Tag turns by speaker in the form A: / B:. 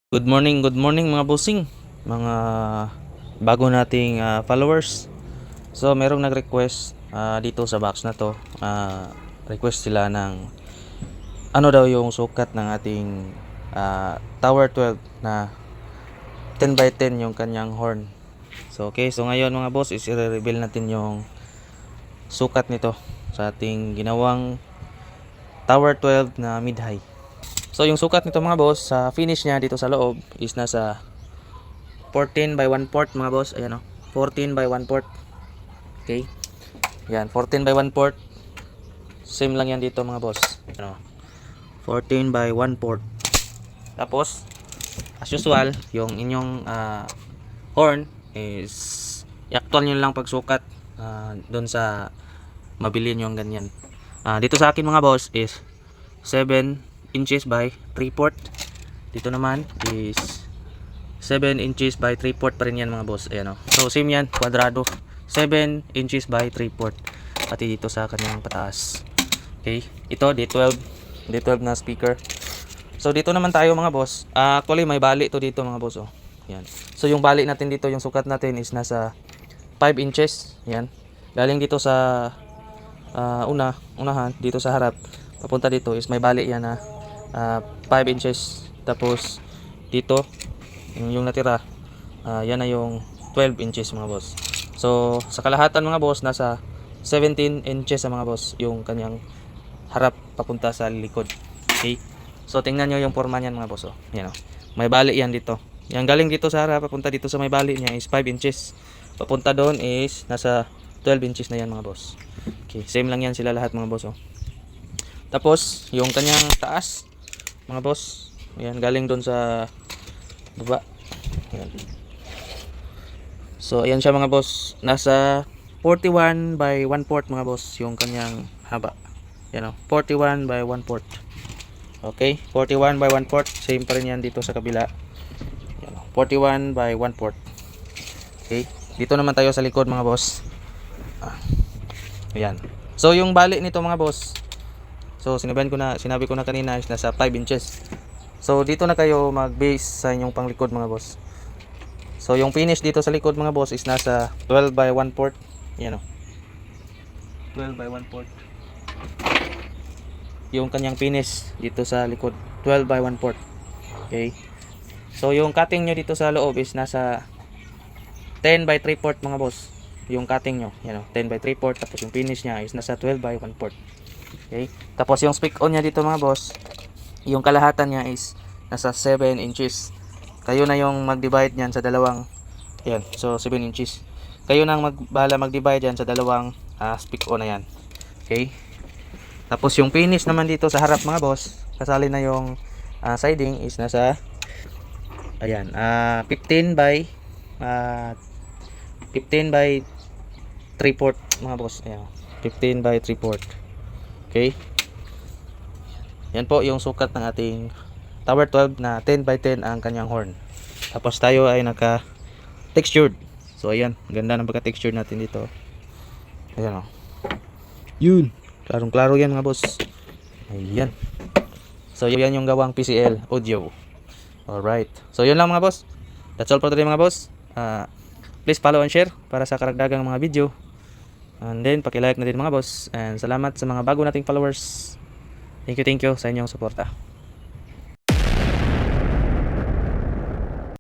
A: Good morning mga bossing, mga bago nating followers. So merong nag-request dito sa box na to. Request sila ng ano daw yung sukat ng ating Tower 12 na 10 by 10 yung kanyang horn. So okay, so ngayon mga boss is i-reveal natin yung sukat nito sa ating ginawang Tower 12 na mid-high. So yung sukat nito mga boss, sa finish niya dito sa loob is nasa 14 by 1/4 mga boss. Ayan o, 14 by 1/4. Okay. Yan, 14 by 1/4. Same lang yan dito mga boss. Ano? 14 by 1/4. Tapos as usual, yung inyong horn is i-actual nyo lang pagsukat doon sa mabili nyo yung ganyan. Dito sa akin mga boss is 7 inches by 3/4. Dito naman is 7 inches by 3/4 pa rin yan mga boss. Ayan o. So same yan, kwadrado. 7 inches by 3/4. Pati dito sa kanyang pataas. Okay. Ito D12 na speaker. So dito naman tayo mga boss. Actually may bali to dito mga boss. Oh. Yan. So yung bali natin dito, yung sukat natin is nasa 5 inches. Yan. Galing dito sa unahan dito sa harap papunta dito is may bali yan na 5 inches. Tapos dito yung natira yan na yung 12 inches mga boss. So sa kalahatan mga boss nasa 17 inches sa mga boss yung kanyang harap papunta sa likod. Okay. So tingnan nyo yung forma niyan mga boss. Oh. Yan, oh. May bali yan dito. Yan galing dito sa harap papunta dito sa may bali niya is 5 inches. Papunta doon is nasa 12 inches na yan mga boss. Okay, same lang yan sila lahat mga boss. Oh. Tapos yung kanyang taas mga boss, yan galing doon sa baba. Yan. So ayan siya mga boss, nasa 41 by 1/4 mga boss yung kanyang haba. Yan o, 41 by 1/4. Okay, 41 by 1/4, same pa rin yan dito sa kabila. Yan o, 41 by 1/4. Okay, dito naman tayo sa likod mga boss. Ayan. So yung bali nito mga boss, so sinabi ko na kanina is nasa 5 inches. So dito na kayo mag-base sa inyong panglikod mga boss. So yung finish dito sa likod mga boss is nasa 12 by 1/4. Yan o, 12 by 1/4 yung kanyang finish dito sa likod, 12 by 1/4. Okay. So yung cutting nyo dito sa loob is nasa 10 by 3/4 mga boss. Yung cutting nyo, yan o, 10 by 3/4. Tapos yung finish nya is nasa 12 by 1/4. Okay. Tapos yung speak on nya dito mga boss, yung kalahatan nya is nasa 7 inches. Kayo na yung mag-divide niyan sa dalawang, yan, so 7 inches. Kayo nang bahala mag-divide yan sa dalawang speak on na yan. Okay. Tapos yung finish naman dito sa harap mga boss, kasali na yung siding is nasa ayan, 15 by 3/4 mga boss. Ayan, 15 by 3/4. Okay. Yan po yung sukat ng ating Tower 12 na 10 by 10 ang kanyang horn. Tapos tayo ay naka textured. So ayan, ganda ng pagka-textured natin dito. Ayan o. Yun, klarong klaro yan mga boss. Ayan. So yan yung gawang PCL audio. Alright. So yun lang mga boss. That's all for today mga boss. Please follow and share para sa karagdagang mga video. And then paki-like na din mga boss. And salamat sa mga bago nating followers. Thank you sa inyong suporta.